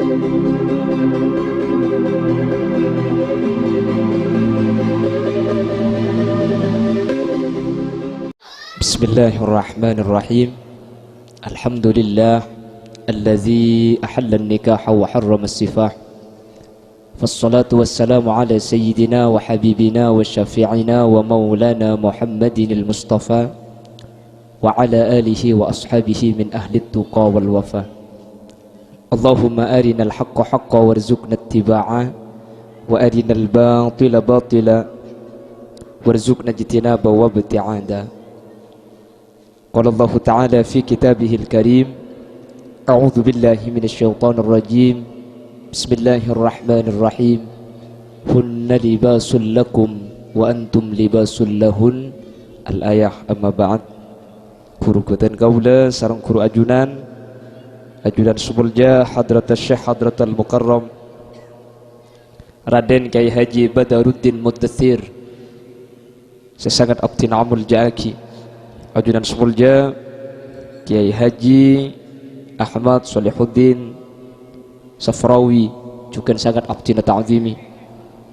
Bismillahirrahmanirrahim. Alhamdulillah alladzi ahalla an-nikaha wa harrama as-sifah. Wassalatu wassalamu ala sayyidina wa habibina wa syafi'ina wa maulana Muhammadin al-Mustafa wa ala alihi wa ashabihi min ahli at-tuqa wal wafa. Allahumma arina al-haqqa haqqa warzuqna ittiba'a wa arina al-batila batila warzuqna ijtinaba wa ibti'ada. Qala Allah Ta'ala fi kitabihil karim, a'udzu billahi minasy syaithanir rajim. Bismillahirrahmanirrahim. Hunna libasul lakum wa antum libasul lahun. Al-ayah. Amma ba'd. Guru kutan kaula sareng guru ajunan Subulja Hadratus Syekh Hadratul Mukarram Raden Kyai Haji Badaruddin Muddathir sesangat abdi namul jaaki. Ajunan Subulja Kyai Haji Ahmad Solihuddin Safrawi juga sangat abdi ta'zimi.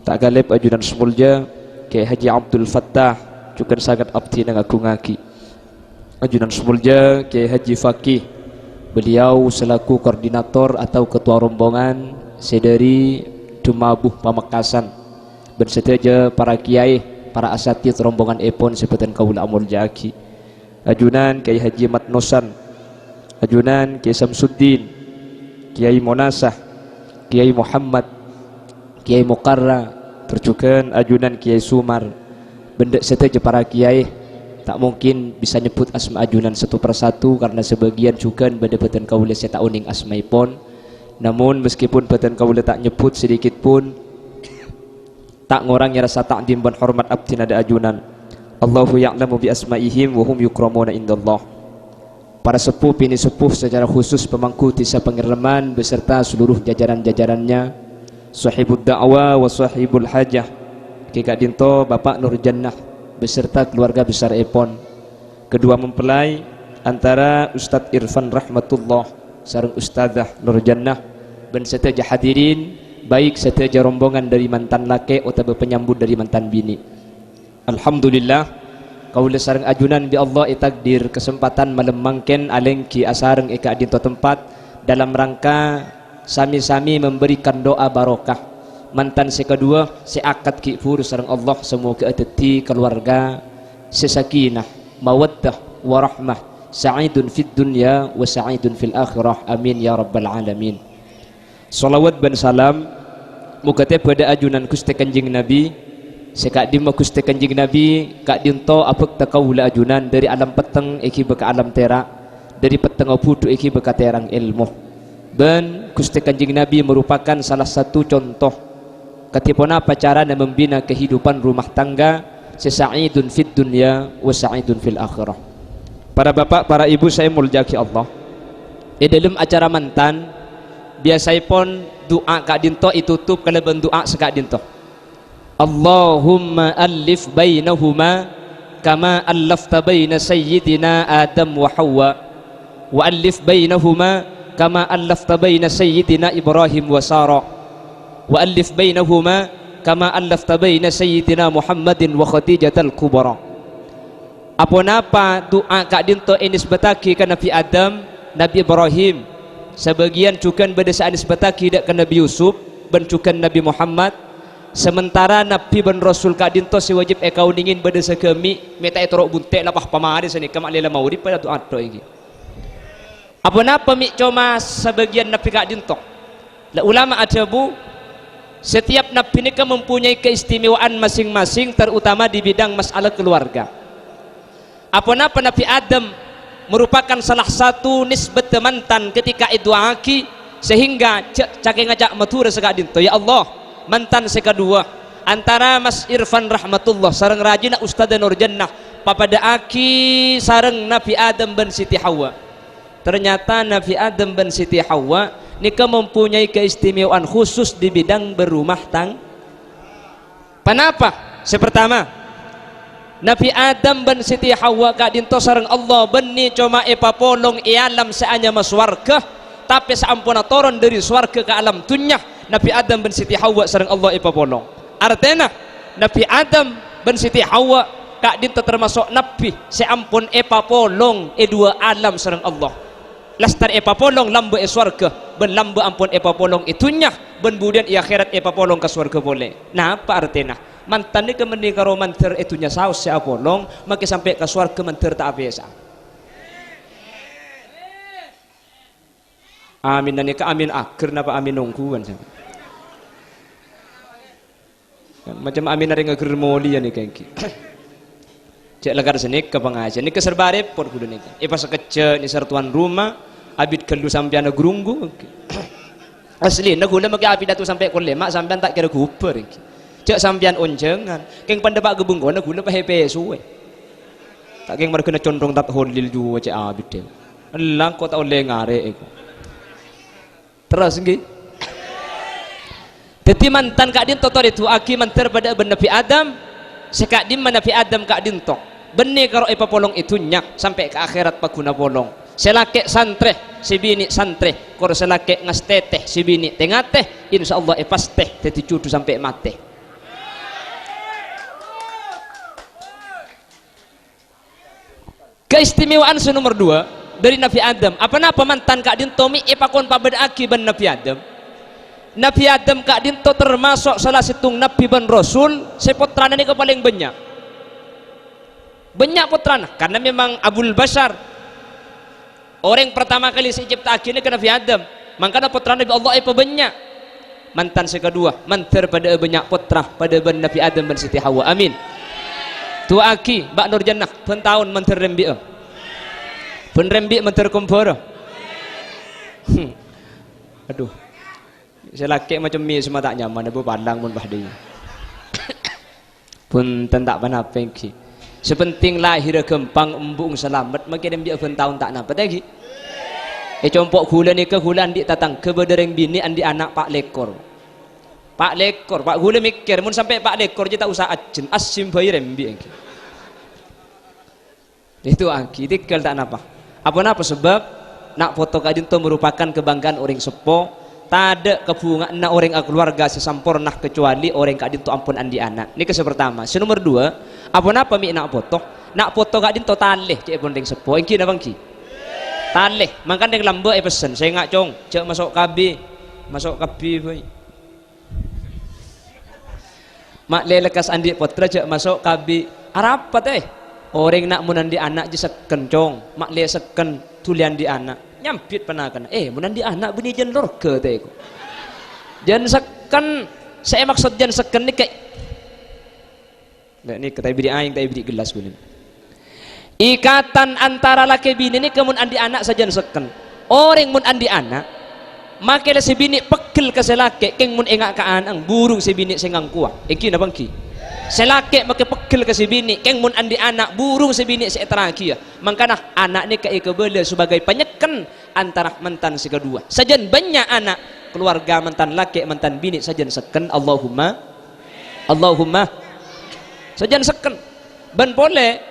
Tak galib ajunan Subulja Kyai Haji Abdul Fattah juga sangat abdi ngagungaki. Ajunan Subulja Kyai Haji Fakih, beliau selaku koordinator atau ketua rombongan sedari Dumabuh Pamekasan bersedia para kiai, para asatidz rombongan epon sebutan kaula amul jaki. Ajunan Kyai Haji Matnosan, ajunan Kyai Samsuddin, Kyai Monasah, Kyai Muhammad, Kyai Mukarra, terjukan ajunan Kyai Sumar. Benda seteja para kiai tak mungkin bisa nyebut asma ajunan satu persatu karena sebagian juga benda beten kaula saya tak uning asmaipun. Namun meskipun beten kaula tak nyebut sedikit pun tak ngurangnya rasa takdim dan hormat abdi nada ajunan. Allahu ya'lamu bi asma'ihim wa hum yukramuna indallah. Para sepuh bini sepuh secara khusus pemangku Desa Pengiriman beserta seluruh jajaran-jajarannya, sahibul da'wah wa sahibul hajah, Ki Kak Dinto Bapak Nur Jannah beserta keluarga besar Epon. Kedua mempelai antara Ustadz Irfan Rahmatullah sareng Ustadzah Nur Jannah dan seteja hadirin baik seteja rombongan dari mantan laki atau penyambut dari mantan bini. Alhamdulillah kaula sareng ajunan bi Allah takdir kesempatan malam mangken alengki asareng eka dinto tempat dalam rangka sami-sami memberikan doa barokah mantan sekedua seakad ki fur sareng Allah semoga ateti keluarga sesakinah mawaddah warahmah sa'idun fid dunya wa sa'idun fil akhirah amin ya rabbal alamin. Salawat dan salam muga teh pada ajunan Gusti Kanjeng Nabi sekak dimma Gusti Kanjeng Nabi kak dinto apek takaula ajunan dari alam peteng iki beka alam tera, dari peteng putu iki beka terang ilmu. Dan Gusti Kanjeng Nabi merupakan salah satu contoh ketipona pacaran yang membina kehidupan rumah tangga sesa'idun fid dunya wa sa'idun fil akhirah. Para bapak, para ibu saya muljaki Allah. Di dalam acara mantan biasaipun doa kak dinto ditutup kalaban doa sekak dinto. Allahumma alif bainahuma kama allafta baina sayyidina Adam wa Hawa wa alif bainahuma kama allafta baina sayyidina Ibrahim wa Sara wa alif bainahuma kama allafta baina sayyidina Muhammadin wa Khadijatal Kubra. Apa-apa doa kak dinto inis bataki ke Nabi Adam, Nabi Ibrahim, sebagian juga berdesa inis bataki dak ke Nabi Yusuf dan juga Nabi Muhammad. Sementara Nabi dan Rasul kak dinto si wajib ekau dingin berdesa kami minta etorok buntek lapah pamari sini kamak lela mauri pada doa doa ini. Apa-apa mi cuma sebagian Nabi kak dinto. La ulama ada bu, setiap Nabi ini mempunyai keistimewaan masing-masing terutama di bidang masalah keluarga. Apa-apa Nabi Adam merupakan salah satu nisbat mantan ketika iduaki sehingga cake ngajak matur sekak dinto ya Allah mantan sekedua antara Mas Irfan Rahmatullah sareng rajina Ustadzah Nur Jannah papada aki sareng Nabi Adam dan Siti Hawa. Ternyata Nabi Adam dan Siti Hawa nika mempunyai keistimewaan khusus di bidang berumah tangga. Kenapa? Sepertama Nabi Adam dan Siti Hawa kak dinto sareng Allah beni cuma epapolong ialam seanya maswarga tapi saampuna toron dari swarga ke alam dunya Nabi Adam ben Siti Hawa sareng Allah ipapolong. Artinya Nabi Adam ben Siti Hawa kak dinta termasuk nabi seampun ipapolong dua alam sareng Allah. Lastar ipapolong lambe swarga ben lambe ampun ipapolong itunya ben budian akhirat ipapolong ke swarga boleh. Nah apa artinya? Mantan ni kemendi karo manter itunya saus si apolong maki sampai ke swarga manter tak biasa. Amin dan ka amin akhir napa amin nungguan sama. Macam amin ada ngager moli ya nih kayak cek lagar seni ke pengajian ni keserbare por kudu nih pas kece ni sertuan rumah abid kelu sampai anak gerunggu asli nak gula maki abid datu sampai kulle mak sampai tak kira guper cek sampean onjengan keng pandebak gebunggo nak gula pahepe suwe tak keng mereka na condong tak holil juwa cek abid dem elang kau tak oleh ngare eko terus nggih. Jadi mantan kak din totor itu aki mantar pada ben Nabi Adam sekak din Nabi Adam kak din tok benih karo ipapolong itunya sampai ke akhirat paguna polong selake santre si bini santre koro selake ngasteteh si bini tengateh insyaallah ipasteh dadi cudu sampai mate. Keistimewaan nomor 2 dari Nabi Adam apa napa mantan kak din tomi ipakon pabeda aki ben Nabi Adam. Nabi Adam kak dinto termasuk salah situng nabi ban rasul seputrana ini paling banyak putrana karena memang Abul Bashar orang pertama kali dicipta akhirnya ke Nabi Adam makanya putrana Nabi Allah apa banyak mantan kedua mantar pada banyak putra pada ban Nabi Adam ban Siti Hawa amin tua aki Mbak Nur Jannah pentahun mantar rembi penrembi mantar kompor aduh saya laki macam mi semua tak nyaman, aku pandang pun bahdi. Pun tak mana pengki. Sepenting lahir gempang embung selamat, makin dia pun tahun tak nampak lagi. Compok gula ni ke gula andi tatang ke bedereng bini andi anak Pak Lekor. Pak Lekor, Pak gula mikir, mun sampai Pak Lekor je tak usah ajen, asim bayi rembi. Itu angki, tikal tak napa. Apa sebab nak foto kadin tu merupakan kebanggaan orang sepo. Tak ada kebungaan orang keluarga sesampurnah kecuali orang kak dinto ampun andi anak. Ini kesempatan pertama. Nomor 2, apa mi nak foto kak dinto taleh cek bondeng sepo. Engki na bangki. Taleh, makan deng lambe pesen. Saya ngak cong, cek masuk kabi boy. Mak lelekas andi potra cek masuk kabi. Arapat orang nak mun andi anak je seken cong. Mak le seken tulian di anak. Nyampit penakan munan di anak bini jan lorga teh jan seken saya maksud jan seken ni kayak ni kata bini aing kata bini gelas gulin ikatan antara laki bini ni kemun andi anak saja seken orang mun andi anak makanya si bini pegel ke selake keng mun engak ka anang burung si bini sengang kuah iki na bangki selake make pegel ke si bini keng mun andi anak burung si bini seetraki ya mangkana anak ni kai kebele sebagai penyeken antara mantan si kedua sajan banyak anak keluarga mantan laki mantan bini sajan seken Allahumma sajan seken ban boleh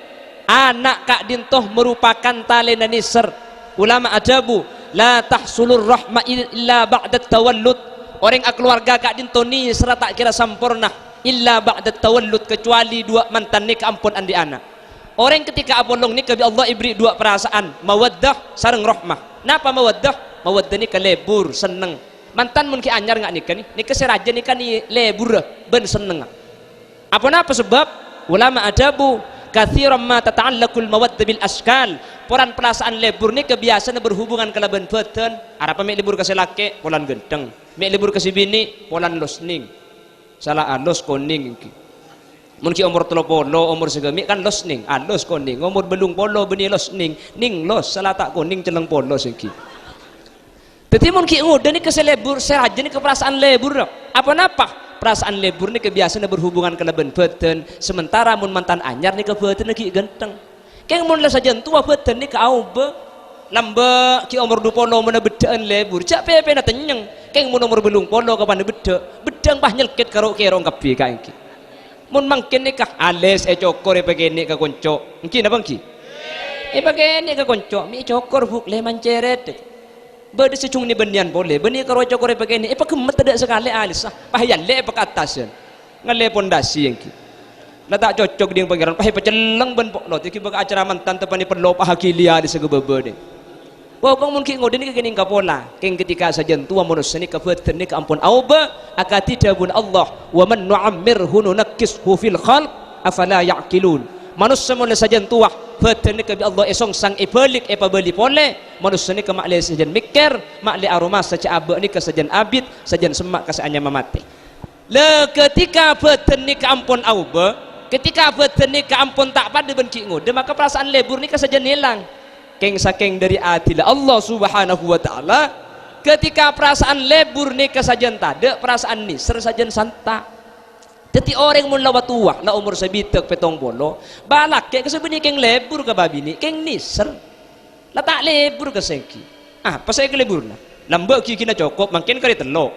anak kak dintoh merupakan talena nisr ulama ajabu la tahsulur rahma illa ba'da tawallud orang keluarga kak dintoh nisra tak kira sempurna illa ba'da tawallud kecuali dua mantan ni ampun andi anak orang ketika apolong ni kebi Allah ibri dua perasaan mawaddah sareng rahmah napa mawaddah ni kelebur seneng mantan mun ki anyar ngak nikah ni keseraja nikah ni lebur ben seneng apa napa sebab ulama adabu kathiran ma tata'allaqul mawaddah bil askal poran perasaan lebur ni kebiasaan berhubungan kalaban beten arapa mek lebur ka selake polan genteng mek lebur ka si bini polan losning salah alus koning mun ki umur 30 umur segemi kan los ning alus koning umur belung polo beni los ning los salah tak koning celeng polo segi tapi mun ki ngoda ni keselebur seraja ni keperasaan lebur apa napa perasaan lebur ni kebiasaan berhubungan keleben beten sementara mun mantan anyar ni ke beten ki genteng keng mun la saja tua beten ni ka aube lambe ki umur 20 mun bedaan lebur cak pepe na tenyeng keng mun umur belung polo kapan bedang pah nyelkit karo kerong kabeh ka engki mun mangkin nikah ales cokor begini ka konco engki na bangki begini ka konco mi cokor buk le manceret Berde secung ni benian boleh beni karo cokore pakai ni kemet ada sekali alis pahayan le pak atas ngale pondasi yang ki la tak cocok dengan pangeran pahai paceleng ben pok lot iki baka acara mantan tepani perlo pahakilia di segebebe ni pokok mun ki ngode ni kening kapola keng ketika sajen tua manusia ni kafeten ni ampun auba akati dabun Allah wa man nu'ammirhu nunakkishu fil khalq afala ya'qilun manusia mun sajen tua feten ni kabi Allah esong sang ibalik beli pole manusia ni ke makle sajen mikir makle aroma saja abe ni ke sajen abid sajen semak ke saanya mamati le ketika feten ni ke ampun auba ketika feten ni ke ampun tak pada ben ki ngode maka perasaan lebur ni ke sajen hilang keng saking dari adil Allah subhanahu wa ta'ala ketika perasaan lebur ni ke sajen tada perasaan ni ser sajen santa jadi orang mun lawat tua la umur sebitek petong bolo balak kayak kesebeni keng lebur ke babi ni keng niser la tak lebur ke sengki pas saya ke lebur na lambak ki kina cokop makin kali telok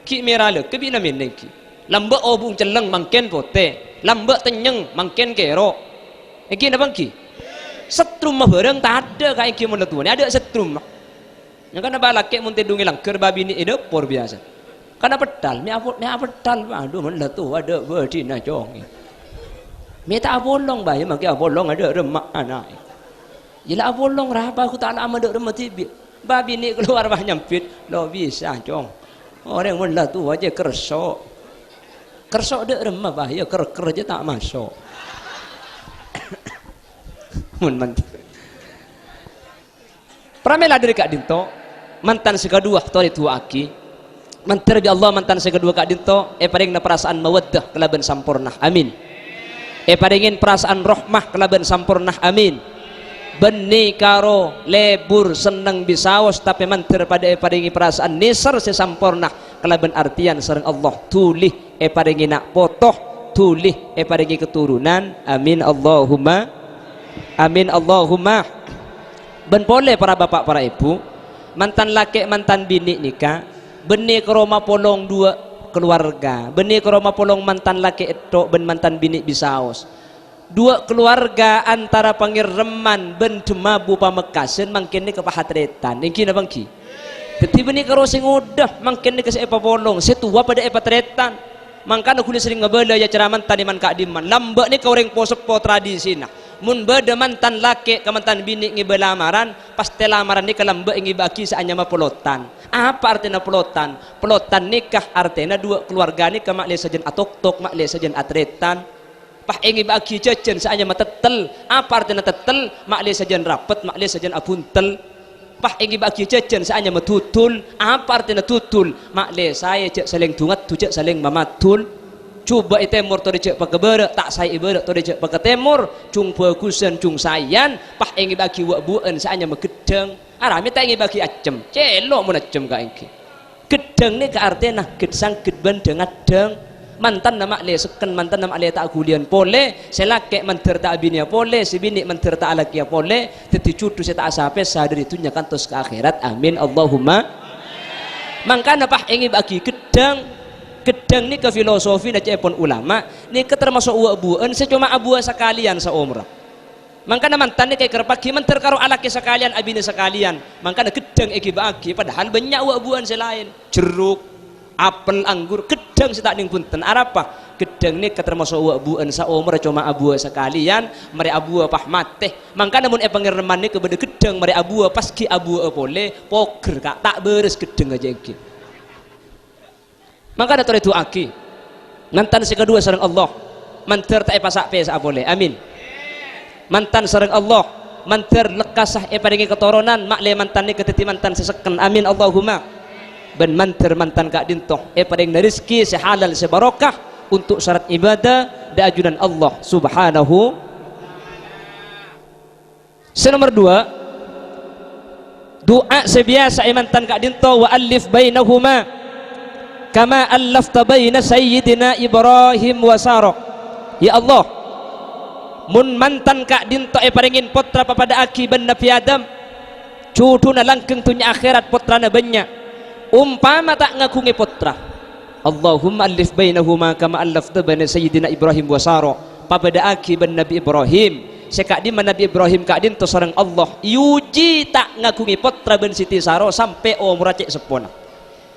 ki merale ke bina meneng ki lambak obung celeng makin pote lambak tenyeng makin kero iki na bangki setrum mah bareng tak ada kayak ki mun tua ni ada setrum yang kana balak kayak mun tedung ilang keur babi ni edepor biasa karena pedal, mi pedal, aduh mana tu ada berdina jong. Mi tak bolong bah, mak bolong ada remak anak. Jila bolong raba aku tak lama ada remak tibi. Babi ni keluar bah nyampit, lo bisa jong. Orang mana tu aja kersok. Kersok ada remak bah, ya ker je tak masuk. Mun mantan. Pramela dari Kak Dinto, mantan sekadua tori tua aki. Mantar bi Allah mantan saya kedua Kak Dinto paring na perasaan mawaddah kelaban sampurna amin paringin perasaan rahmah kelaban sampurna amin beni karo lebur seneng bisaos tapi mantar pada paringi perasaan nisar sesampurna kelaban artian sareng Allah tulih paringi nak potoh tulih paringi keturunan amin Allahumma ben boleh para bapak para ibu mantan laki mantan bini nikah benih ke rumah polong dua keluarga benih ke rumah polong mantan laki etok ben mantan bini bisaos dua keluarga antara pangireman ben demabu pamekasen mangkin ni kepahatretan ingki na bangki jadi benih karo sing udah mangkin ni ke sepa polong setua pada epatretan mangkana kuli sering ngebela ya ceraman taniman Kak Diman lambak ni kau reng posepo tradisi nah mun beda mantan laki ke mantan bini ngibe lamaran pasti lamaran ni kelambak ngibe aki seanya pelotan apa artinya pelotan nikah artinya dua keluarga ni ke makle sajen atok-tok makle sajen atretan pah ngibe aki cecen seanya tetel apa artinya tetel makle sajen rapet makle sajen abuntel pah ngibe aki cecen seanya tutul apa artinya tutul makle saya cek saling tungat tu cek saling mamatul coba itemur to dicek pakebeureuh tak saya ibeureuh to dicek paketemur cung bagusan cung sayan pah engi bagi wak bueun saanya mah gedeng arami tak engi bagi acem celok mun acem ka engki gedeng ni ka artena gedsang gedben dengan deng mantan nama le seken mantan nama le tak gulian pole selake menter tak binia pole si bini menter tak alakia pole teti cudu saya tak asape sadari itunya kantos ke akhirat amin Allahumma mangkana pah engi bagi gedeng ni ke filosofi na cepon ulama ni ke termasuk uak buan secuma abua sekalian seumrah mangkana mantan ni kay kerpaki manter karo alaki sekalian abini sekalian mangkana gedeng eki bagi padahal banyak uak buan selain jeruk apel anggur gedeng si tak ning punten arapa gedeng ni ke termasuk uak buan seumrah cuma abua sekalian mari abua pah mateh mangkana mun pangereman ni kebede gedeng mari abua paski abua pole poker kak tak beres gedeng aja eki maka ada itu aki mantan si kedua sareng Allah manter tak pasak pesa boleh amin mantan sareng Allah manter lekasah paringi keturunan makle mantan ni ketiti mantan seseken amin Allahumma ben manter mantan Kak Dinto paring rezeki sehalal sebarokah untuk syarat ibadah dan ajudan Allah subhanahu senomor dua doa sebiasa mantan Kak Dinto wa alif bainahuma kama allafta baina sayyidina Ibrahim wa Sarah ya Allah mun mantan Kak Dinto paringin putra pada aki ben Nabi Adam cuduna langkeng tunya akhirat putrana banyak umpama tak ngakungi putra Allahumma alif bainahuma kama allafta baina sayyidina Ibrahim wa Sarah pada aki ben Nabi Ibrahim sekak di Nabi Ibrahim kak din to sareng Allah yuji tak ngagungi putra ben Siti Saro sampai umur cek sepona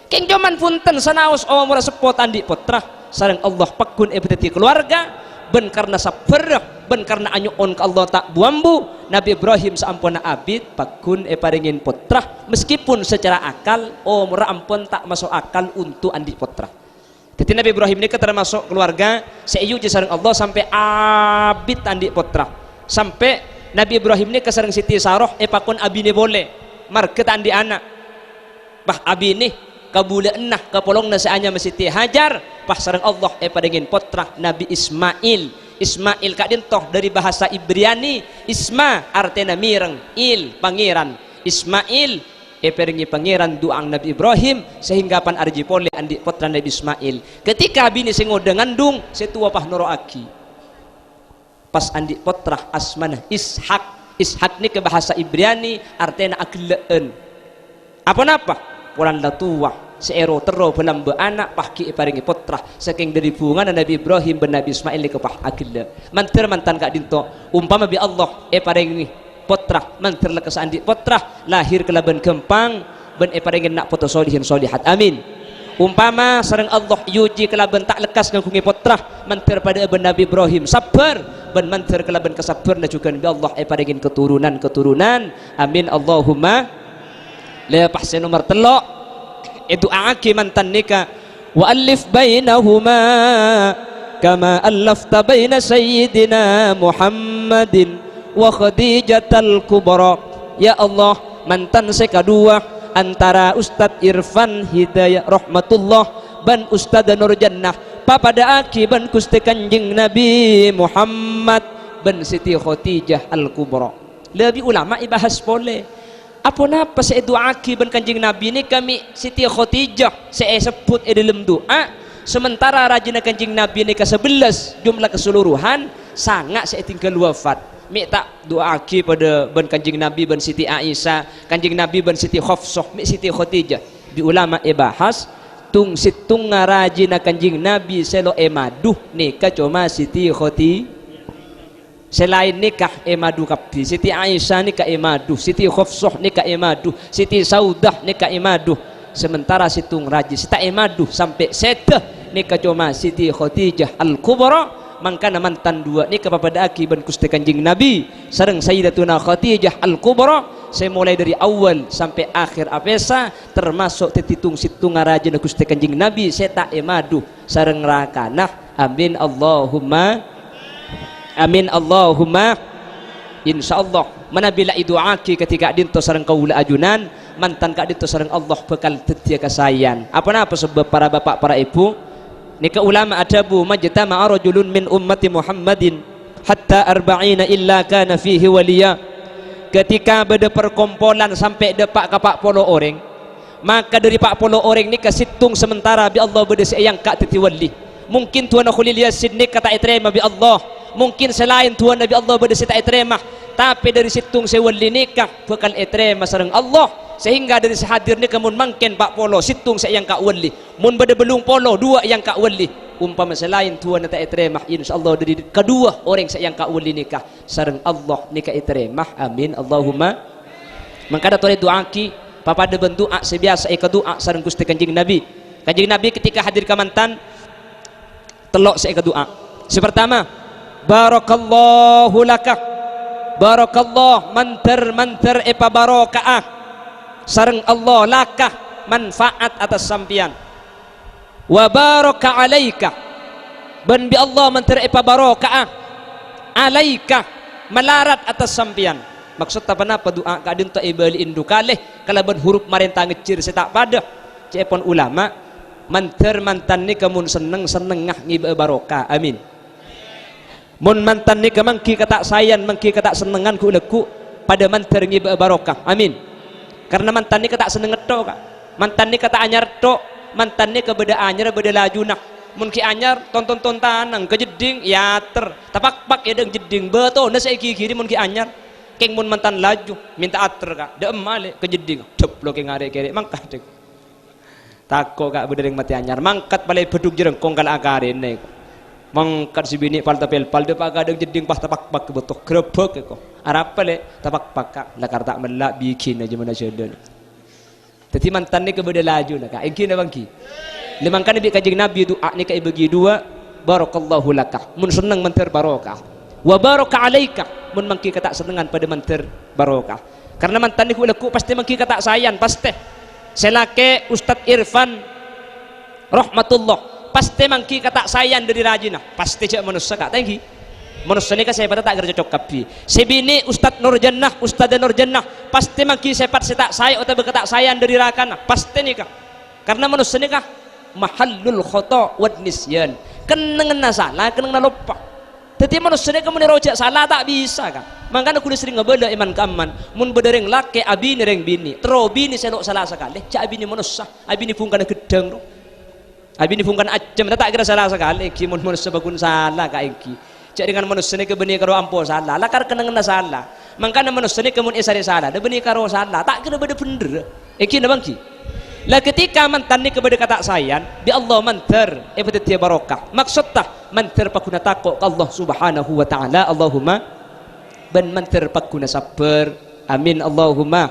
keng jaman punten sanaos umur sepot andi putra sareng Allah pakun ebeteti keluarga ben karena sabar ben karena anyuon ke Allah tak buambu Nabi Ibrahim saampuna abid pakun paringin putra meskipun secara akal umur ampun tak masuk akal untuk andi putra. Jadi Nabi Ibrahim ini termasuk keluarga seiyu sareng Allah sampai abid andi putra sampai Nabi Ibrahim ini kesareng Siti Saroh pakun abine boleh market andi anak bah abine kabule enah kapolongna seanya Siti Hajar pas sareng Allah padengin putra Nabi Ismail kak dintoh dari bahasa Ibriani Isma artena mireng il pangeran Ismail peringi pangeran doang Nabi Ibrahim sehingga pan arji pole andi putra Nabi Ismail ketika bini singo dengan dung setua pah noroaki pas andi putra asmana Ishak ni ke bahasa Ibriani artena akleen apa puran tua seero tero pelambe anak pahki paringi putra saking dari hubungan Nabi Ibrahim ben Nabi Ismail ni ke pah akile mantan kak dinto umpama bi Allah paringi putra mantir lekas andi putra lahir kelaban kempang ben paringin nak putra solihin solihat amin umpama sareng Allah yuji kelaban tak lekas ngakungi putra mantir pada ben Nabi Ibrahim sabar ben mantir kelaban kesabar na juga bi Allah paringin keturunan amin Allahumma lepas nomor telok doa aki mantan nikah wa alif bainahuma kama allafta baina sayyidina Muhammadin wa Khadijatal Kubra ya Allah mantan saya kedua antara Ustadz Irfan Hidayah Rahmatullah ban Ustadz Nur Jannah papada aki ban Gusti Kanjeng Nabi Muhammad ban Siti Khadijah Al Kubra lebih ulama ibahas boleh apa napa saya doa aki ban Kanjeng Nabi ini kami Siti Khadijah saya sebut dalam doa sementara rajina Kanjeng Nabi ini ke-11 jumlah keseluruhan sangat saya tinggal wafat mi tak doa aki pada ban Kanjeng Nabi ban Siti Aisyah Kanjeng Nabi ban Siti Hafsah mi Siti Khadijah di ulama bahas tung situng ngarajina Kanjeng Nabi selo maduh nikah cuma Siti Khadijah selain nikah madu kapi Siti Aisyah nikah maduh Siti Hafsah nikah maduh Siti Saudah nikah maduh sementara situng raji sita maduh sampai seteh nikah cuma Siti Khadijah Al Kubra mangkana mantan dua ni kepada aki ban Gusti Kanjeng Nabi sareng Sayyidatuna Khadijah Al Kubra saya mulai dari awal sampai akhir apesa termasuk tetitung situng ngarajeun Gusti Kanjeng Nabi saya tak emadu sareng rakanah amin Allahumma insyaallah manabila iduaki ketika dinto sareng kaula ajunan mantan kak dinto sareng Allah bekal tetia kasayan apa sebab para bapak para ibu nika ulama adabu majtama'a rajulun min ummati Muhammadin hatta arba'ina illa kana fihi waliya ketika beda perkumpulan sampai depak ke 40 orang maka dari 40 orang ni kesitung sementara bi Allah beda sayang kak titi wali mungkin tuan Khulil Yasin ni kata iterima bi Allah mungkin selain tuan Nabi Allah beda sita iterima tapi dari situng sewali nikah bakal iterima sareng Allah sehingga dari sehadir ni kemun mangken pak polo situng sayang kak wali mun beda belung polo dua yang kak wali umpama selain tuan tak iterima insyaallah dari kedua orang sayang kak wali nikah sareng Allah nikah iterima amin Allahumma mangkada tuan doaki papada bentuk sebiasa doa sareng Gusti Kanjeng Nabi ketika hadir ke mantan telok saya doa sepertama barakallahu laka barakallah manter epa barakaah sareng Allah lakah manfaat atas sampian wa baraka alaika ban bi Allah manter epa barakaah alaika melarat atas sampian maksud apa napa doa kadin ta ibali indukale kalaban huruf marentah ngecir setak pada cepon ulama manter mantan ni kamun seneng ngah ngiba barokah amin mun mantan ni kamangki kata sayan mangki kata senengan ku leku pada manter ngiba barokah amin karena mantan ni kata seneng tok mantan ni kata anyar tok mantan ni kebeda anyar beda laju nak mun ki anyar tonton-tontanan kejeding ya ter tapak-pak ya deng jeding beto na saiki kiri mun ki anyar keng mun mantan laju minta ater kak de emale kejeding dep lo ke ngare kere mangkat dek tako kak bedereng mati anyar mangkat balai bedug jereng kong kala akarene mangkat si bini pal tapel pal de pak kadang jeding pas tapak pak betok grebek ko arap pale tapak pak lakar tak melak bikin aja mana sedon teti mantan ni kepada laju nak engki na bangki limang kan bi kajing nabi doa ni kai bagi dua barakallahu lakah mun seneng menter barokah wa baraka alaika mun mangki kata senengan pada menter barokah karena mantan ni ku leku pasti mangki kata sayang pasti selake Ustadz Irfan rahmatullah pasti mangki kata sayang dari rajinah pasti cak manusia kak thank you manusia ni kan saya pada tak kerja cocok kapi sebini Ustadz Nur Jannah Ustadz Nur Jannah pasti mangki sepat setak saya atau berkata sayang dari rakana pasti ni kak karena manusia ni kak mahallul khata wad nisyan kenengan salah kenengan lupa tetapi manusia ni kamu rojak salah tak bisa kan makanya aku sering ngebela iman kaman mun bedereng laki abini reng bini terobi ni selok salah sekali cak abini manusia abini fungkan gedeng no abini fungkan acem tak kira salah sekali ki mun manusia bakun salah ka iki cak dengan manusia ni kebeni karo ampo salah lakar kenengan salah makanya manusia ni kemun isari salah da beni karo salah tak kira beda bener iki na bangki lah ketika mantan ni kepada kata sayang bi Allah manter betul barokah maksudnya manter pakuna takut Allah subhanahu wa ta'ala Allahumma ben manter pakuna sabar amin Allahumma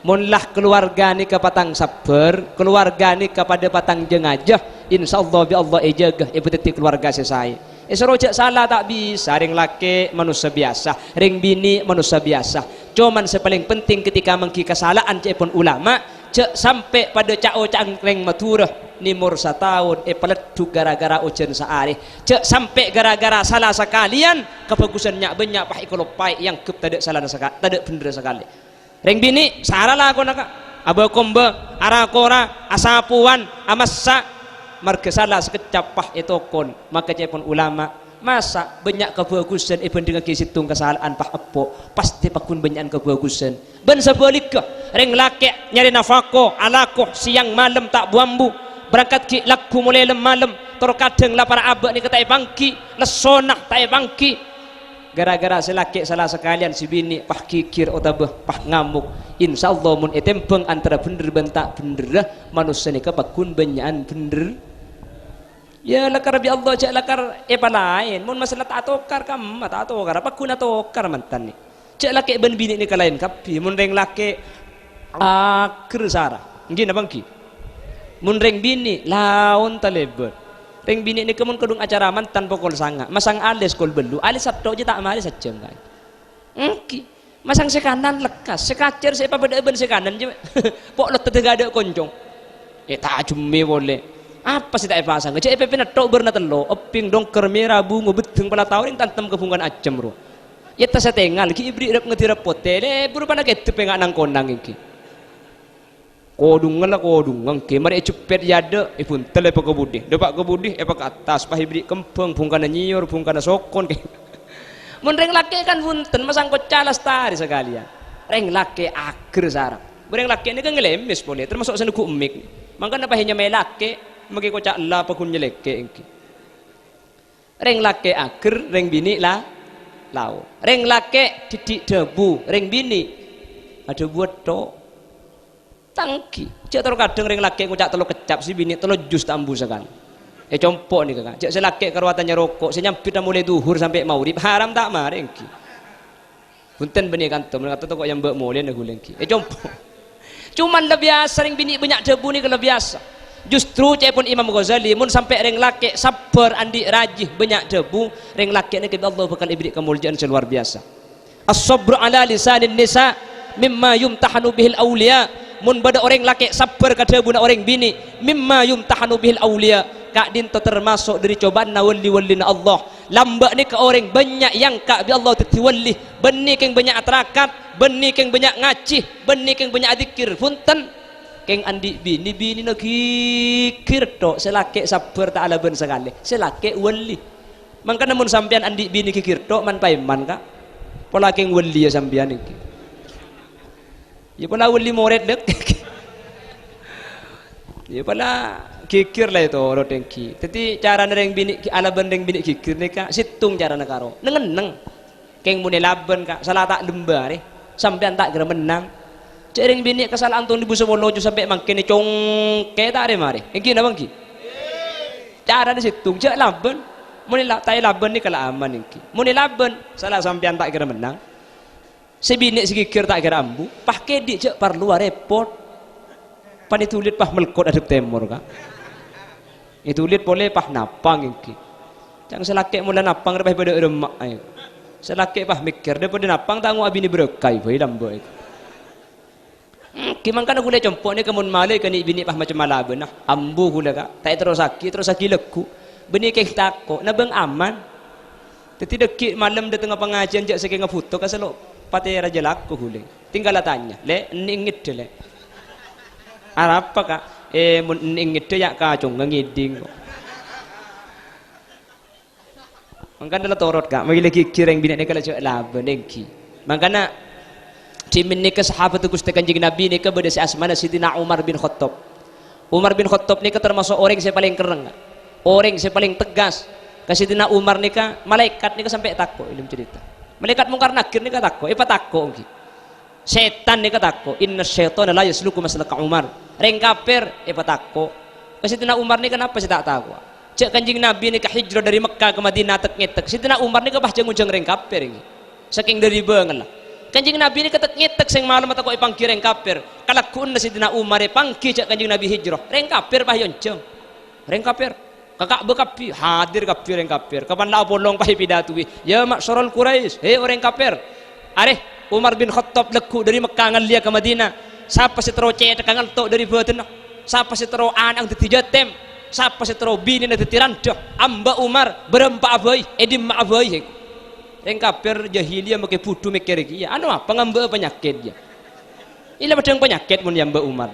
munlah keluarga ni kapatang sabar keluarga ni kepada patang jengajah insyaallah bi Allah ejagah betul keluarga selesai serojak salah tak bisa ring laki manusia biasa ring bini manusia biasa cuman sepaling penting ketika mengki kesalahan cepon ulama cek sampai pada cak cangkreng maturah ni mursa tahun peledu gara-gara ujian sehari cek sampai gara-gara salah sekalian kebagusannya banyak pah ikolopai yang kep tidak salah sekali tidak bener sekali ring bini salah lah aku nak aba kombe arakora asapuan amassa marga salah sekecap pah itu kon maka cepon ulama masa banyak kebagusan dengan kisitung kesalahan pah epo pasti pakun banyak kebagusan ben sebaliknya ring laki nyari nafako alako siang malam tak buambu berangkat ki laku mulai malam terkadang lah para abak ni kata bangki lesonah tak bangki gara-gara selaki salah sekalian si bini pah kikir otabah pah ngamuk insyaallah mun etempeng antara bener bentak bener manusia ni kapakun banyakan bener ya lakar bi Allah cak lakar lain mun masalah tak tokar kam tak tokar apa guna tokar mantan ni cak laki ben bini ni kalain kapi mun reng laki akhir sarah ngin bangki mun reng bini laun talebet reng bini ni kemun kedung acara mantan pokol sanga masang alis kol belu alis sabdo je tak mari sajam kan engki masang sekanan lekas sekacer siapa beda ben sekanan je pok lot tega ada koncong tak cumi boleh apa sih tak pasang cek PP natok berna telo oping dongker merah bungo beteng pala tawring tantem kebungan acem ro ya tas tengal ki ibri rep ngeti repot tele buru pada ketep ngak nang kondang iki kodungan lah kodungan ke mari cepet yade pun tele pak kebudi depak kebudi pak atas pah ibri kempeng bungkana nyiur bungkana sokon ke mun reng laki kan punten masang kocala lestari sekalian reng laki ager sarap reng laki ini kan ngelemis boleh termasuk senuku emik mangkana pahinya melake magi kocak la pakun nyeleke engki reng lake ager reng bini lah lau reng lake didik debu reng bini ada buat to tangki cek kadang reng lake kocak telo kecap si bini telo jus tambu sekali compok nih kakak cek selake karuatannya rokok saya nyampit mulai duhur sampai maurib haram tak mari engki punten beni kantor kata kok yang mbak mulai nih engki compok cuman lebih biasa reng bini banyak debu nih kalau biasa justru cepon Imam Ghazali mun sampai reng laki sabar andi rajih banyak debu reng laki ni kita Allah bakal ibri kemuliaan luar biasa as-sabru ala lisanin nisa mimma yumtahanu bihil awliya mun bada orang laki sabar ka debu na orang bini mimma yumtahanu bihil awliya kak dinto termasuk dari cobaan na wali-walina Allah lambak ni ke orang banyak yang kak bi Allah tetiwali benih keng banyak atarakat benih keng banyak ngacih benih keng banyak zikir punten keng andi bini no kikir tok selake sabar tak ala ben sekali selake wali mangka namun sampean andi bini kikir tok man paiman kak pola keng wali ya sampean iki ya pola wali moret dek ya pola kikir lah itu ro tengki teti cara nereng bini ala ben reng bini kikir ni kak situng cara nakaro nengeneng keng mune laben kak salah tak lembare sampean tak kira menang cering bini kesalahan tuh di busa wolojo sampai makin congke tak ada mari engki na bangki cara di situ je laban mun tai laban ni kala aman iki mun laban salah sampean tak kira menang sebini sikikir tak kira ambu pah kedi je perlu repot pan ditulit pah melkot adep temur ka ditulit boleh pah napang iki jangan selake mula napang daripada remak ayo selake pah mikir daripada napang tanggung abi ni berkai bae lambo iki kimang kana gule compok ni kemun malai kani bini pah macam malaben nah ambu gula ka tak terus sakit leku beni kek tako na bang aman teti dekik malam di tengah pengajian jak saking ngafoto ka selo pati raja laku gule tinggal tanya le ingit le apa ka mun ingit ya ka cung ngiding mangkana la torot ka magi lagi kireng bini ni kala cak laben engki mangkana Cimin ni ke sahabat Gusti Kanjeng Nabi ni ke beda si asmana Sidina Umar bin Khattab. Umar bin Khattab ni ke termasuk orang yang paling keren, orang yang paling tegas. Ke Sidina Umar ni ke malaikat ni ke sampai takut ilmu cerita. Malaikat mungkar nakir ni ke takut, apa takut ki? Setan ni ke takut. Inna syaitana la yasluku maslaka Umar. Reng kafir, apa takut? Ke Sidina Umar ni kenapa sih tak tahu? Cek Kanjeng Nabi ni ke hijrah dari Mekah ke Madinah tek-ngetek. Sidina Umar ni ke bah jeng-jeng reng kafir ni. Saking dari banget lah. Kanjeng Nabi ni ketek ngetek sing malam atau ipang kireng kafir kalakun na Sidina Umar pangki cak Kanjeng Nabi hijrah reng kafir bah yonceng reng kafir kakak bekapi hadir kafir reng kafir kapan la bolong pah pidatui ya maksarul Quraisy orang kafir are Umar bin Khattab leku dari Mekah ngalia ke Madinah siapa si tero cetek ngantok dari batin siapa si tero anang ditijatem siapa si tero bini na ditirandah amba Umar berempat abai edim ma abai yang kafir jahiliyah make putu mikir iki ya anu apa ngamba penyakit dia ila pedang penyakit mun yang Mbak Umar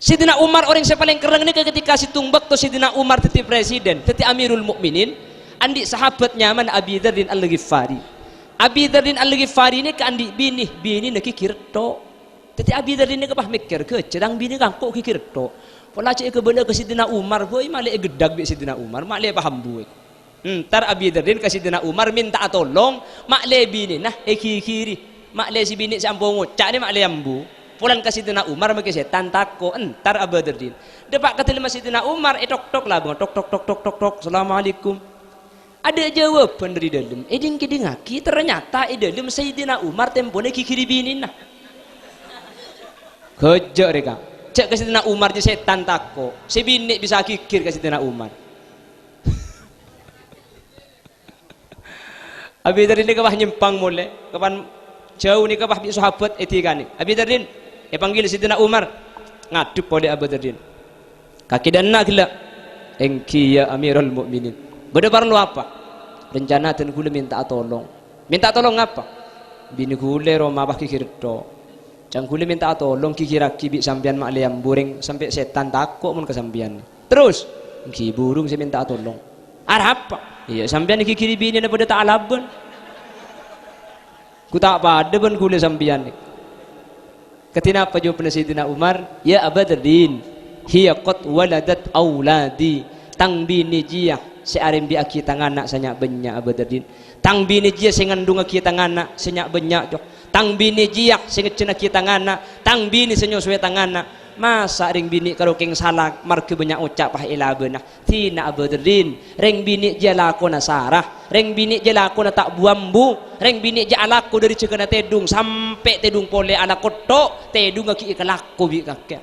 Sidina Umar orang yang paling keren ni ketika si tumbak tu Sidina Umar teti presiden teti Amirul Mukminin andi sahabat nyaman Abi Dzar Al-Ghifari Abi Dzar Al-Ghifari ni ke andi bini nak kikir to teti Abi Dzar ni ke pah mikir ke cedang bini kangkok kikir to pola cek ke bela ke Sidina Umar boy malek gedag bi Sidina Umar malek paham buik ntar Abi Dzar kasih Sidina Umar minta tolong mak le bini nah kiri mak le si bini sampung ngucak ni mak le ambu pulang kasih Sidina Umar make setan tako ntar Abi Dzar depak kata Sidina Umar tok lah tok assalamualaikum ada jawaban dari dalam eding ngaki ternyata dalam Sayyidina Umar tempone kiri bini nah kejak mereka cek ke Sidina Umar je setan tako si bini bisa kikir ke Sidina Umar Abi Dzar ni kapah nyimpang mulai kapan jauh ni kapah bi sahabat etikani Abi Dzar panggil Sidina Umar ngadep oleh Abi Dzar kaki dan nak gila engki ya Amirul Mukminin beda perlu apa rencana dan gula minta tolong apa bini gula Roma bah kikir to jangan gula minta tolong kikiraki bi sampian mak liam buring sampai setan takut mun kesampian terus engki burung saya minta tolong apa iya sampean iki kiri bini daripada tak alaban ku tak pada pun kule sampean ketina apa jawab Sayyidina Umar ya Aba Dzar hiya qad waladat auladi tang bini jiyah si arim bi aki tanganak sanyak banyak Aba Dzar tang bini jiyah sing ngandung aki tanganak sanyak banyak jok tang bini jiyah sing ngecen aki tanganak tang bini sing nyusuwe tanganak masa ring bini karo king salak marke banyak ucap pah ilabenah tina Aba Dzar ring bini je lakona sarah ring bini je lakona tak buambu ring bini je alaku dari cekena tedung sampai tedung pole ala kotok tedung aki ikalaku bi kakek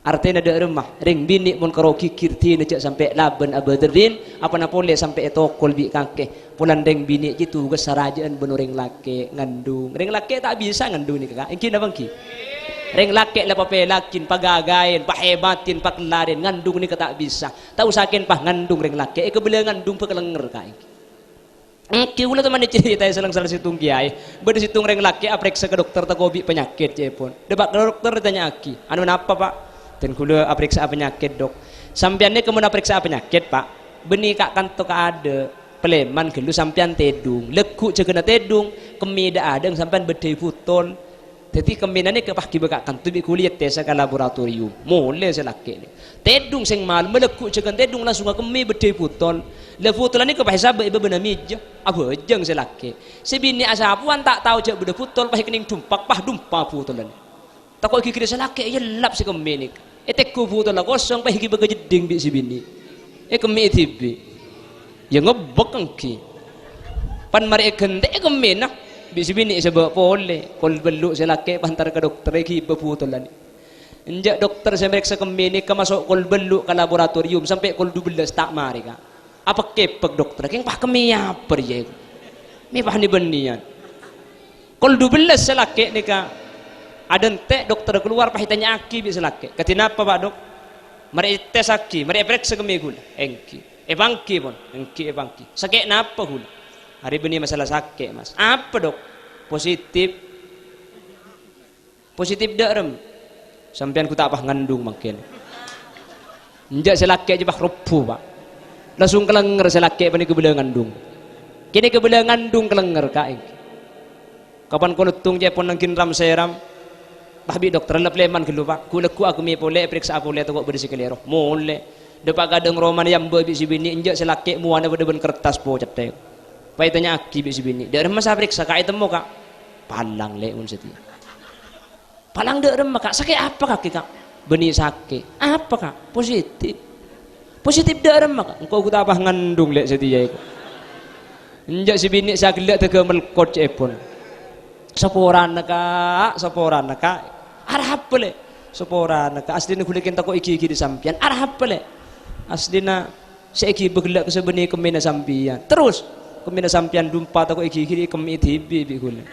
artinya ada rumah ring bini mun karo kikir tina cek sampai laben Aba Dzar apa na pole sampai tokol bi kakek pulan ring bini je tugas sarajaan bener ring lake ngandung ring lake tak bisa ngandung ni kakak engki napa engki reng laki lah papelakin pagagain pahebatin paklarin ngandung ni kata bisa tahu sakin pah ngandung reng laki kebela ngandung pekelenger kai kiula teman cerita selang salah situng kiai beda situng reng laki apriksa ke dokter takobi penyakit cepon debat ke dokter tanya aki anu napa pak dan kula apriksa penyakit dok sampean ni kemun apriksa penyakit pak beni kak kanto ka ada peleman gelu sampean tedung lekuk cekena tedung kemida ada sampean bedai putol jadi kembinannya ke pah kibakakan tu bi kuliah tes ke laboratorium mulai selaki ni tedung sing mal melekuk cekan tedung langsung ke mi bedai putol le putol ni ke pah hisab ibu benar mija apa jeng selaki sebini asapuan tak tahu cak bedai putol pah kening dumpak pah dumpa putolan tak kau kikir selaki ya lap si kembini Etek ku putol la kosong pa higi baga jeding bi si bini. Kemi tibi. Ya ngebek engki. Pan mari kente kemi nak bi si bini sebab pole kol beluk selake pantar ke dokter higi putol ni. Injak dokter saya meriksa kemi ni ke masuk kol beluk ke laboratorium sampai kol 12 tak mari ka. Apa kepek dokter? Keng pah kemi apa ya? Mi pah ni benian. Kol 12 selake ni ka. Ada ente dokter keluar pahitanya aki bisa laki. Katina apa pak dok? Mari tes aki, mari periksa kami gula. Engki, bangki pun, engki bangki. Sakit napa gula? Hari ini masalah sakit mas. Apa dok? Positif, positif derem. Sampian ku tak apa ngandung makin. Njak selaki aja bah rupuh pak. Langsung kelenger selaki pani kebelah ngandung. Kini kebelah ngandung kelenger kak engki. Kapan kau nutung je pun nangkin ram seram. Bahbi dokter lep leman kelu pak, kuleku aku mi pole periksa pole tu kok bersih kelero, mole. Depak kadang roman yang bebi si bini injak selaki muana berdeben kertas po cetek. Pai tanya aki bi si bini, dak masa periksa kak temu kak, palang le un setia. Palang dak remah kak, sakit apa kaki kak? Beni sakit, apa kak? Positif, positif dak remah kak. Engkau ku tak apa ngandung le setia iku. Injak si bini sakit tega melkot cepon. Saporan kak. Arah apa le? Saporan kak. Asli nak kulikin tako iki di sampian. Arah apa le? Asli na seiki bergelak kesebeni kemina sampian. Terus kemina sampian dumpa tako iki kemi tibi bi kule.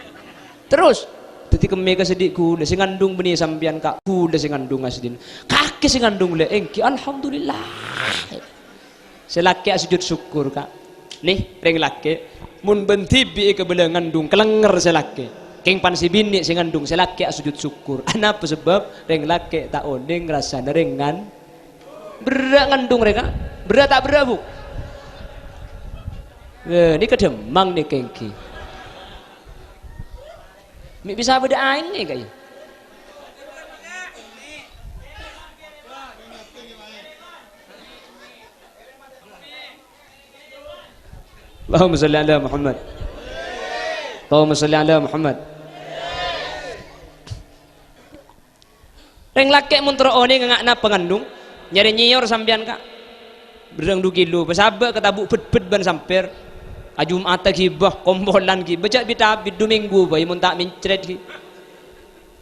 Terus teti kemi kesedik kule sing ngandung beni sampian kak kule sing ngandung asli. Kaki sing ngandung le engki alhamdulillah. Selaki sujud syukur kak. Nih reng laki mun bentibi ke bela ngandung kelenger selaki. Keng pan si bini sing ngandung selaki sujud syukur. Apa sebab reng laki tak oning rasana rengan berat ngandung mereka. Berat tak berat bu? Ini kedemang nih kengki. Mi bisa beda aing nih kayaknya. Allahumma salli ala Muhammad. Allahumma salli ala Muhammad. Reng laki muntro oni ngakna pengandung nyari nyior sampean kak. Berang du kilo pesabak ketabuk bet-bet ban samper. Ajum ata gibah kombolan ki. Bejak bitabit 2 minggu bayi mun tak mincret ki.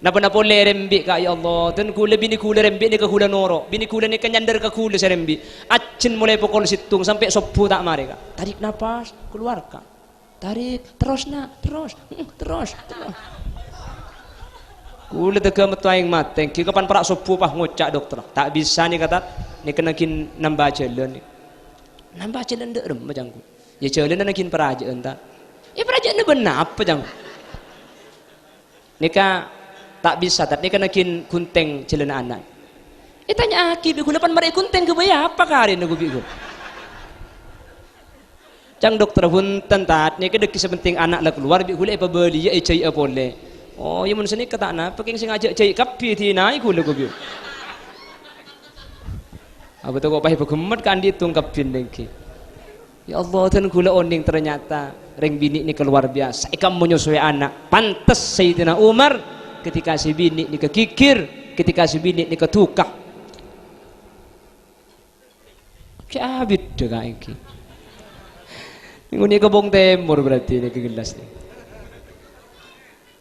Napa-napa le rembi kak ya Allah. Ten kula bini kula rembi ni ke kula noro. Bini kula ni kenyandar ke kula serembi. Acin mulai pukul situng sampai subuh tak mari kak. Tarik nafas keluar kak. Tarik terus nak terus. Kula tega metu aing mateng. Ki kapan perak subuh pah ngocak dokter. Tak bisa ni kata ni kena kin nambah jalan ni. Nambah jalan dek rem macam ku. Ya jalan nak kin perajaan tak. Ya perajaan ni benar apa jang. Nika tak bisa tapi kena kin kunteng jalan anak. Tanya aki bi kula pan mari kunteng ke baya apa kari nagu bi ku. Cang dokter punten tat ni kedek sepenting anak lah keluar bi kula apa beli ya cai apa boleh. Oh ya mun seni kata na peking sing ajak cai kapi ti nai kula ku bi. Apa tu kok pai begemet kan ditung kapin dengki. Ya Allah ten kula oning ternyata reng bini ni keluar biasa. Ikam menyusui anak. Pantes Sayyidina Umar ketika si bini ni kekikir, ketika si bini ni ketukah. Cabit deka iki. Nguni kebong temur berarti ni kegelas ni.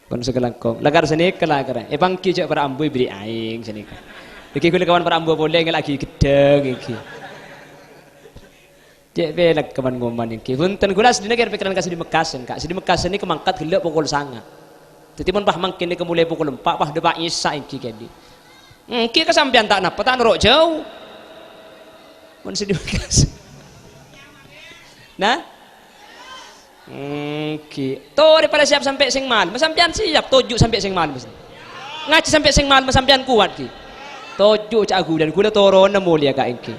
Kon sekelangkong. Lagar sini kelakar. Bangki jak para ambu beri aing sini. Iki kula kawan para ambu boleh lagi gedeng iki. Cek belak kawan ngoman iki. Punten kula sedina kira pikiran kasih di Mekasen kak. Di Mekasen ni kemangkat gelak pukul 9. Jadi pun pah mangkin ni kemulai pukul 4 pah depak isa iki kendi. Ki kesampian tak napa tak nerok jauh. Mun di Mekasen. Nah? Ki. Tuh daripada siap sampai sing malam. Sampean siap 7 sampai sing malam. Ngaji sampai sing malam sampean kuat ki. 7 cak aku dan kula turun mulia kak iki.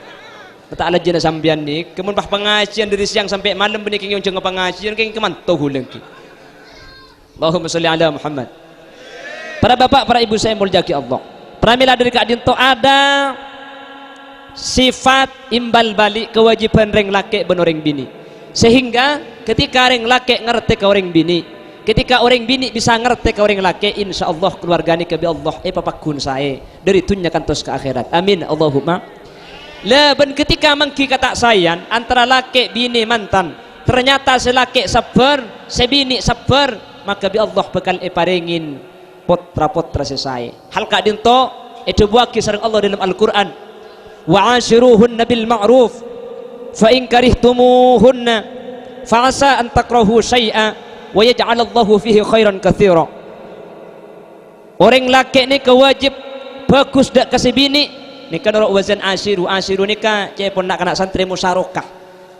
Tak ala jena sampean ni, kemun pah pengajian dari siang sampai malam benih keng jeung pengajian keng kemanto huleng ki. Allahumma sholli ala Muhammad. Para bapak, para ibu saya mulia ki Allah. Pramila dari kak dinto ada sifat imbal balik kewajiban reng laki ben orang bini. Sehingga ketika reng laki ngerti ke orang bini, ketika orang bini bisa ngerti ke orang laki, insya Allah keluarga ni kebi Allah papakun saya dari dunia kantos ke akhirat, amin Allahumma. Leben ketika mengki kata sayan antara laki bini mantan, ternyata selaki sabar sebini sabar, maka bi Allah bakal paringin potra-potra selesai. Hal kadin to itu buaki sareng Allah dalam Al-Qur'an, wa ashiruhunna bil ma'ruf fa in karihtumuhunna fa asa an takrahu syai'a wa yaj'alallahu fihi khairan katsira. Orang laki ni kewajib bagus dak kasih bini ni kan orang wazan ashiru ni ka cepon nak kena santri musyarakah.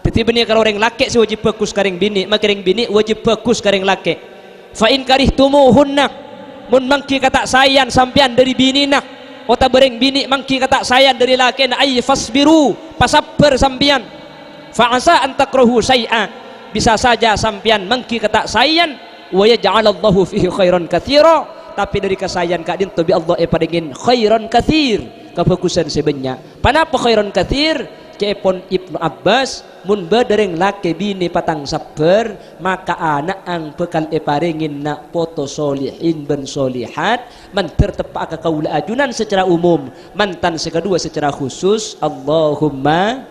Jadi benih kalau orang laki si wajib bagus karing bini, maka ring bini wajib bagus karing laki. Fa in karihtumuhunna mun mangki kata sayan sampean dari bini nah, ota bereng bini mangki kata sayan dari laki na ay fasbiru pasabar sampean. Fa asa an takrahu syai'a, bisa saja sampean mangki kata sayan wa yaj'alallahu fihi khairan katsira, tapi dari kesayan kadin to bi Allah paringin khairan katsir, kebagusan sebenarnya. Panapa khairan katsir? Cepon Ibnu Abbas mun badereng laki bini patang sabar, maka anak ang bekal paringin na poto solihin ben solihat, manter tepak kaula ajunan secara umum, mantan sekedua secara khusus. Allahumma.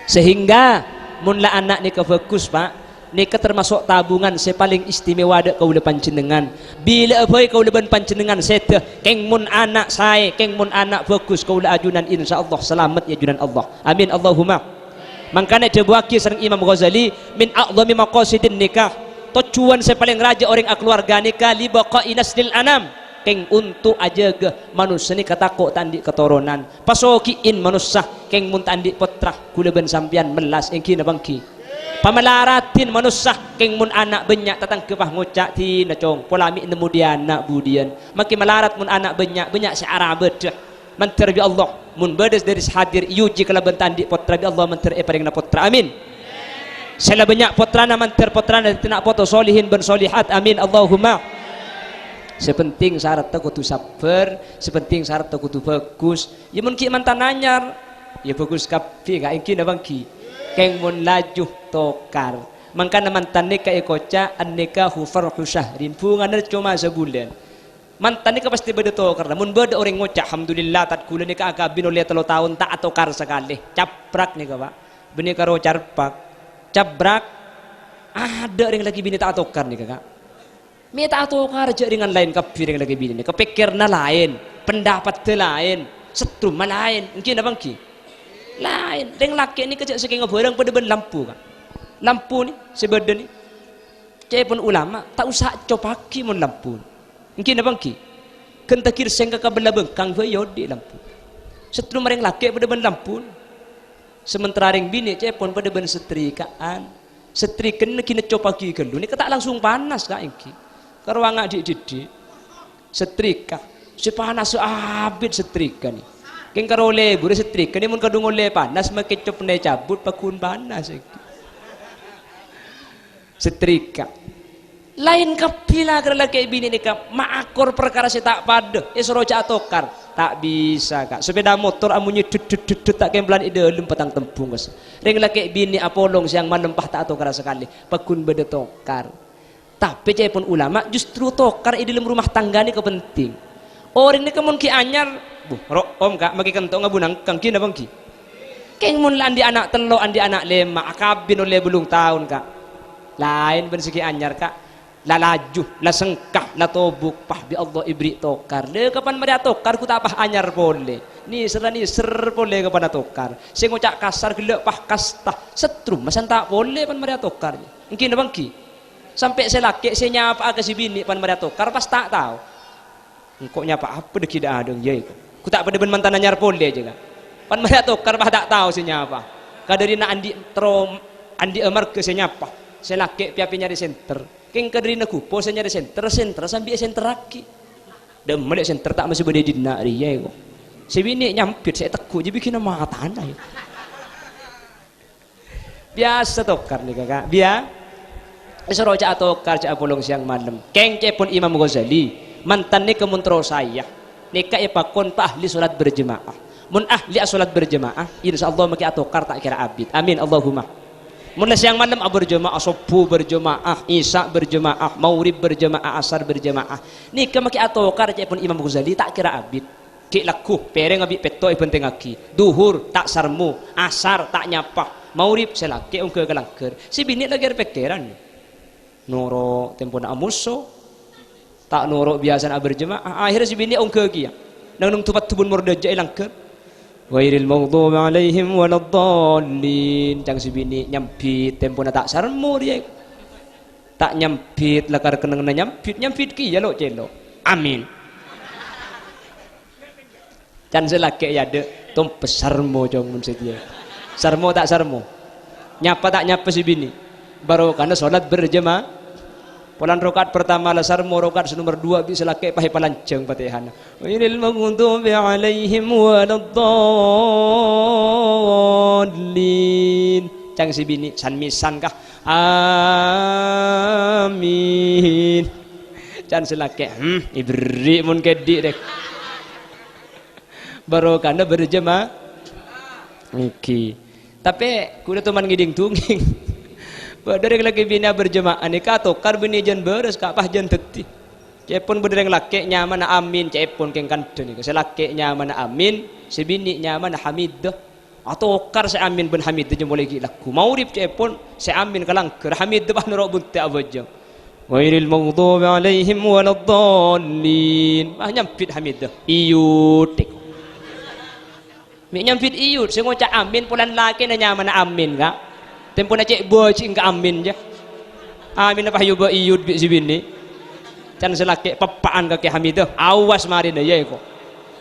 Sehingga mun la anak ni kefokus Pak, ni termasuk tabungan saya paling istimewa dak kaula panjenengan. Bila boy kaula ban panjenengan seteh keng mun anak saya, keng mun anak bagus kaula ajunan insyaallah selamat ya ajunan Allah. Amin Allahumma. Makanya dibuaki sareng Imam Ghazali min a'dhami maqasidin nikah. Tujuan saya paling raja orang keluarga nikah li baqa'i naslil anam. Keng untuk aja ke manusia ni katako tandi keturunan. Pasokiin manusia keng mun tandi putra kula ban sampian melas engki na bangki. Pamalaratin manusia keng mun anak banyak tatang kepah ngocak ti na cong polami nemudian nak budian makin malarat mun anak banyak si arab bedah manter bi Allah mun bedes dari hadir yuji kala bentandi potra bi Allah manter paring na potra, amin. Sela banyak potra na manter potra na tina poto solihin ben solihat, amin Allahumma. Sepenting syarat tu kudu sabar, sepenting syarat tu kudu bagus. Ya mun ki mantan anyar ya bagus kapi gak engki na bangki keng mun lajuh tokar. Maka mantan nikah ikoca an nikahu farhu syahrin, bungan cuma sebulan. Mantan nikah pasti beda tokar. Mun beda orang ngocak alhamdulillah tat kula nikah agabin oleh 3 tahun tak tokar sekali. Caprak nikah Pak. Bini karo carpak. Cabrak ada orang lagi bini tak tokar nikah Kak. Mi tak tokar aja dengan lain kabir yang lagi bini nikah. Kepikirna lain, pendapat lain, setrum lain. Mungkin apa ki? Lain, reng laki ni kejak saking barang pada ben lampu kan. Lampu ni sebeda ni. Cepon ulama tak usah copaki mon lampu. Mungkin apa ki? Kentakir sengka kabela bengkang bayo di lampu. Setrum reng laki pada ben lampu. Sementara reng bini cepon pada ben setrikaan. Setrikan kena copaki gelu ni ketak langsung panas kak engki. Karuang dik-dik. Setrika. Sepanas seabid setrika ni. Keng karo lebur setrik kene mun kadung oleh panas makecop ne cabut pakun panas setrika lain kapila kira laki bini nikah maakor perkara si tak pada esroja atokar tak bisa Kak. Sepeda motor amunnya dudut tak kemblan ide patang tempung kes ring laki bini apolong siang manempah tak atokar sekali pakun beda tokar. Tapi cepon ulama justru tokar di dalam rumah tangga ni kepenting. Orang ni kemun ki anyar om Kak maki kentong ngabunang kangki na bangki keng mun andi anak telo andi anak lema akabin oleh belum tahun Kak lain ben segi anyar Kak la laju la sengkah la tobuk pah bi Allah ibri tokar le kapan mari tokar ku tak pah anyar boleh ni ser boleh kapan tokar sing ngocak kasar gelek pah kasta setrum masan tak boleh pan mari tokar mungkin na bangki sampai selaki senyapa ke si bini pan mari tokar pas tak tahu engkau nyapa apa dek tidak ada ya ku tak pada ben mantan anyar pole aja Kak. Pan mari tokar bah tak tahu sinyapa. Kadari na andi trom andi amar ke sinyapa. Selake piapi nyari center. Keng kadari na kupo saya nyari center sambil center aki. Dem melek center tak masih bede dina riye kok. Si bini nyampit saya teku je bikin mata anda. Biasa tokar nih Kakak. Seroja tokar cak bolong siang malam. Keng cepon Imam Ghazali. Mantan ni kemuntro saya nikah ipakon pa ahli salat berjemaah mun ahli salat berjemaah insyaallah maki atokar tak kira abid, amin Allahumma. Mulai siang malam berjemaah, subuh berjemaah, isya berjemaah, maghrib berjemaah, asar berjemaah. Ni kemaki atokar pun Imam Ghazali tak kira abid. Ki laku pereng abid petoi penting aki. Duhur tak sarmu, asar tak nyapa, maghrib selaki ungke kelangker. Si bini lagi pikiran. Noro tempo na amuso. Tak noro biasa nak berjemaah. Akhirnya si bini ungke kia. Nang tupat tubun mordaja ilangker. Ghairil maghdubi alaihim waladdallin. Jang si bini nyampit tempo na tak sarmu dia. Tak nyampit lakar kenang na nyampit ki ya lo celo. Amin. Can selake ya de tom pesarmo jong mun setia. Sarmo tak sarmo. Nyapa tak nyapa si bini. Baru karena salat berjemaah. Polan rokat pertama lah sarmo, rokat nomor 2 bisa laki pakai palanceng Fatihah. Ghairil maghdubi alaihim waladdallin. Cang si bini san misan kah? Amin. Can selake ibri mun kedi dek. Baru karena berjemaah. Iki. Tapi kuda teman ngiding tunging. Dari lagi bina berjemaah ni kato kar bini jan beres kak pah jan teti. Cepon berdereng laki nyaman amin cepon keng kanto ni. Selaki nyaman amin, si bini nyaman hamid. Atau kar se amin ben hamid je boleh gilaku. Maurib cepon se amin kalangker hamid bah nurok bunte abajang. Ghairil maghdubi alaihim waladdallin. Ah nyampit hamid. Iyut. Mi nyampit iyut se ngocak amin polan laki na nyaman amin kak. Tempo na cek bocing ke amin je. Amin apa yuba iyud bi sibini. Can selake papaan kaki hamidah. Awas mari na ye ko.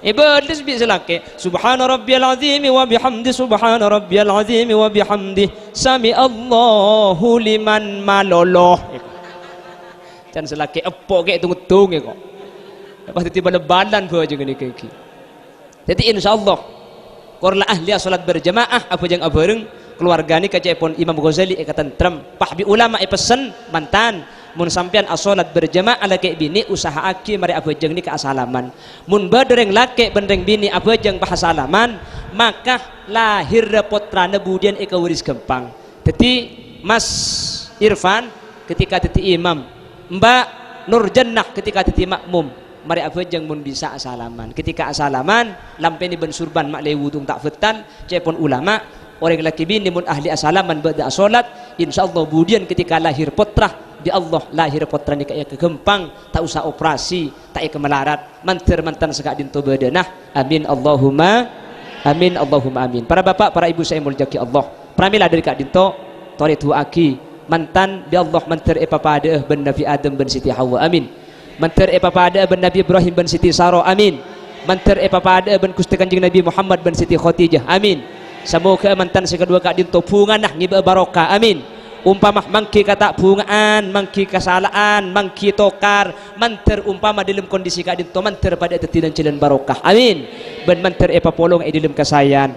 Ibadis bi selake. Subhana rabbiyal azim wa bihamdi subhana rabbiyal azim wa bihamdi. Sami Allahu liman maloloh. Can selake epok ke tung-tung ko. Lepas tiba lebalan po aja gini kaki. Jadi insyaallah korla ahli salat berjamaah apa jang abareng keluarga ni kacepon Imam Ghazali ikatan tram pahbi ulama pesen mantan mun sampean asolat berjamaah laki bini usaha aki mari apa jeng ni ke asalaman mun badereng laki bendeng bini apa jeng bahasalaman maka lahir putrana budian eka waris gempang. Jadi Mas Irfan ketika teti imam, Mbak Nur Jannah ketika teti makmum mari apa jeng mun bisa asalaman ketika asalaman lampeni ben surban mak lewu tung tak fetan cepon ulama orang laki bini mun ahli asalaman ba'da salat insyaallah budian ketika lahir putra di Allah lahir putra ni kaya kegempang tak usah operasi tak ika melarat mantir mantan sekak dinto badanah amin Allahumma amin. Para bapak para ibu saya muljaki Allah pramilah dari kak dinto toritu aki mantan bi Allah mantir epapada ben Nabi Adam ben Siti Hawa amin mantir epapada ben Nabi Ibrahim ben Siti Saro amin mantir epapada ben Gusti Kanjeng Nabi Muhammad ben Siti Khadijah amin. Semoga mantan sekedua kak dinto pungan nah ngiba barokah amin. Umpama mangki kata pungaan mangki kesalahan mangki tokar manter umpama dalam kondisi kak dinto manter pada tetidan cilen barokah amin. Ben manter epa polong dalam kasayan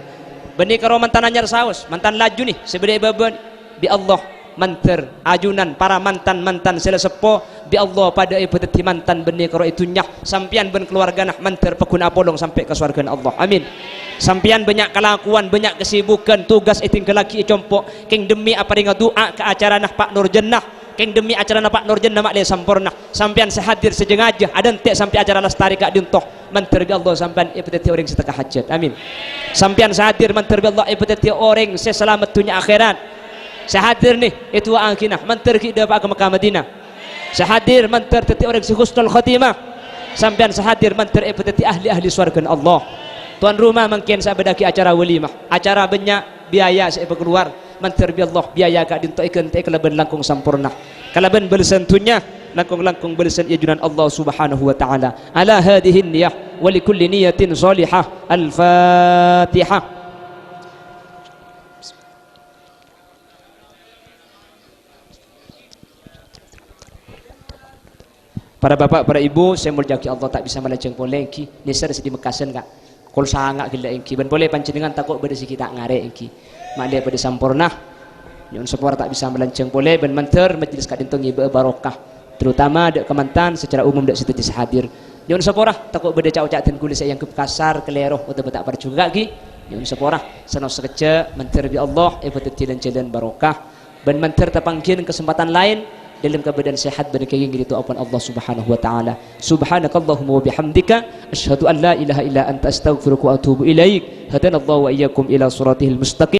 benih karo mantan anyar saus mantan laju nih sebeda baban bi Allah manter ajunan para mantan selesepo bi Allah pada peteti mantan benih karo itunya sampian ben keluarga nah manter pekuna polong sampai ke surga Allah amin. Sampian banyak kelakuan banyak kesibukan tugas iting kelaki compok keng demi apa ringa doa ke acara nah Pak Nur Jannah keng demi acara nah Pak Nur Jannah mak le sampurna sampian sehadir sejengaja ada entek sampai acara lestari kak dintoh manter bi Allah sampian ipeteti orang seteka hajat amin. Sampian sehadir manter bi Allah ipeteti orang seselamat dunia akhirat sehadir nih itu angkinah manter ki dapat ke Mekah Madinah sehadir manter teti orang sehusnul khatimah sampian sehadir manter ipeteti ahli surga Allah. Tuan rumah mungkin saya bedaki acara walimah acara banyak biaya saya keluar manter bi Allah biaya kak dinto ikan te kalaban langkung sampurna kalaban belsen tunya langkung belsen yajunan Allah subhanahu wa ta'ala ala hadhihi niyah wa likulli niyatin salihah al-fatihah. Para bapak para ibu saya muljaki Allah tak bisa melajeng polengki nisar sedih mekasen kak kul sangat gila engki ben boleh panjenengan takut pada si kita ngare engki makle pada sampurna nyon sepor tak bisa melanceng boleh ben manter majelis kadinto ngibe barokah terutama dek kemantan secara umum dek situ hadir nyon seporah takut pada cak-cak ten kulis yang kasar keleroh atau betak perjuga gi nyon seporah sanos sekeca manter bi Allah ipeteti dan jalan barokah ban mantar tapangkin kesempatan lain dalam keadaan sehat dan keinginan itu apun Allah Subhanahu wa taala. Subhanakallahumma wa bihamdika asyhadu an la ilaha illa anta astaghfiruka wa atubu ilaik. Hadanallahu wa iyyakum ila siratil mustaqim.